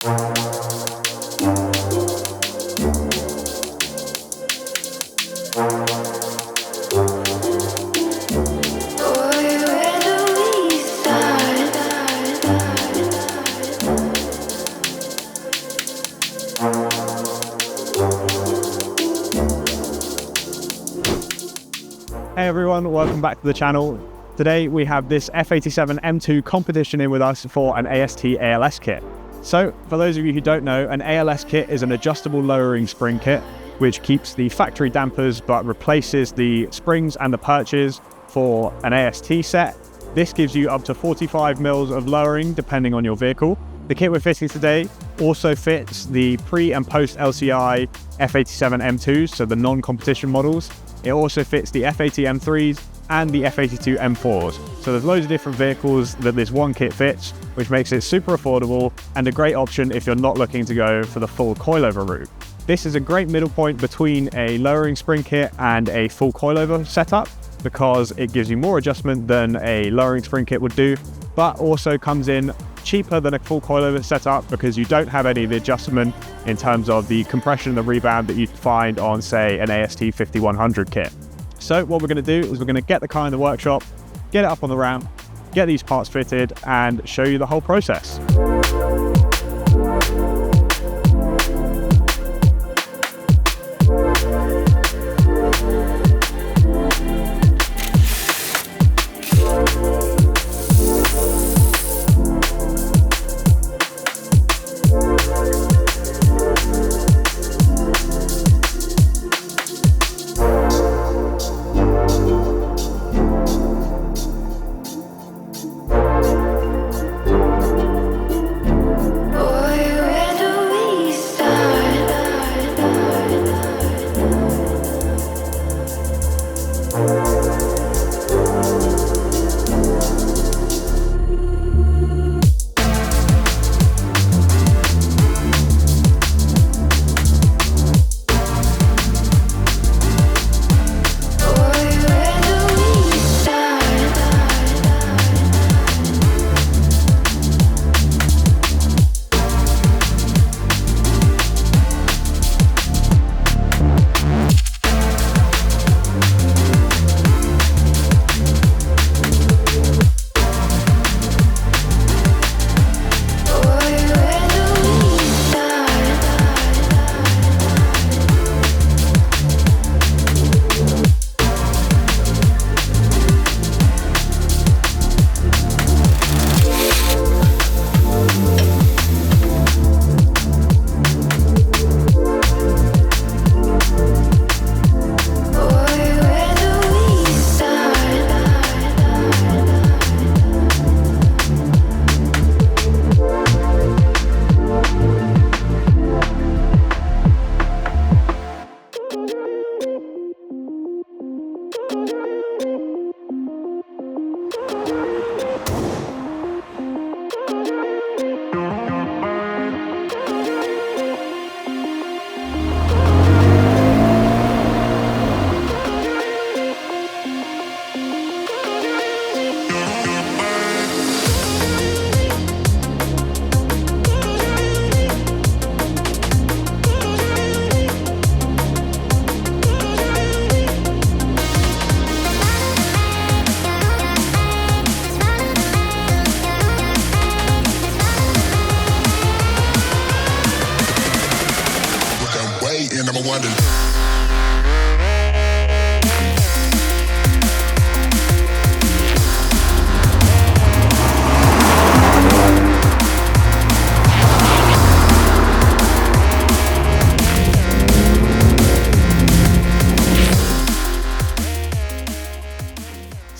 Hey everyone, welcome back to the channel. Today we have this F87 M2 Competition in with us for an AST ALS kit. So for those of you who don't know, an ALS kit is an adjustable lowering spring kit which keeps the factory dampers but replaces the springs and the perches for an AST set. This gives you up to 45 mils of lowering depending on your vehicle. The kit we're fitting today also fits the pre and post LCI F87 M2s, so the non-competition models. It also fits the F80 M3s and the F82 M4s. So there's loads of different vehicles that this one kit fits, which makes it super affordable and a great option if you're not looking to go for the full coilover route. This is a great middle point between a lowering spring kit and a full coilover setup because it gives you more adjustment than a lowering spring kit would do, but also comes in cheaper than a full coilover setup because you don't have any of the adjustment in terms of the compression and the rebound that you'd find on, say, an AST 5100 kit. So what we're going to do is we're going to get the car in the workshop, get it up on the ramp, get these parts fitted and show you the whole process.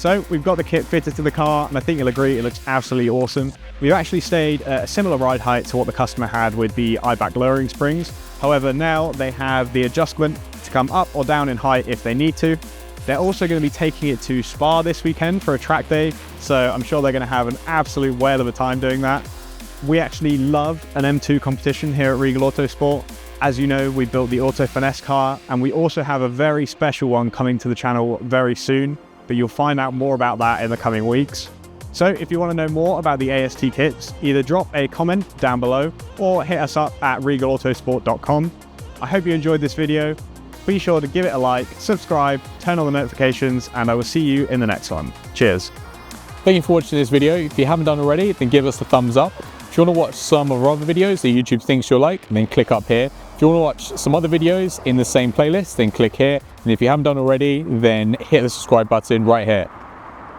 So we've got the kit fitted to the car and I think you'll agree it looks absolutely awesome. We've actually stayed at a similar ride height to what the customer had with the Eibach lowering springs. However, now they have the adjustment to come up or down in height if they need to. They're also going to be taking it to Spa this weekend for a track day, so I'm sure they're going to have an absolute whale of a time doing that. We actually love an M2 competition here at Regal Autosport. As you know, we built the Auto Finesse car, and we also have a very special one coming to the channel very soon, but you'll find out more about that in the coming weeks. So if you want to know more about the AST kits, either drop a comment down below or hit us up at regalautosport.com. I hope you enjoyed this video. Be sure to give it a like, subscribe, turn on the notifications, and I will see you in the next one. Cheers. Thank you for watching this video. If you haven't done already, then give us a thumbs up. If you want to watch some of our other videos that YouTube thinks you'll like, then click up here. If you want to watch some other videos in the same playlist, then click here. And if you haven't done already, then hit the subscribe button right here.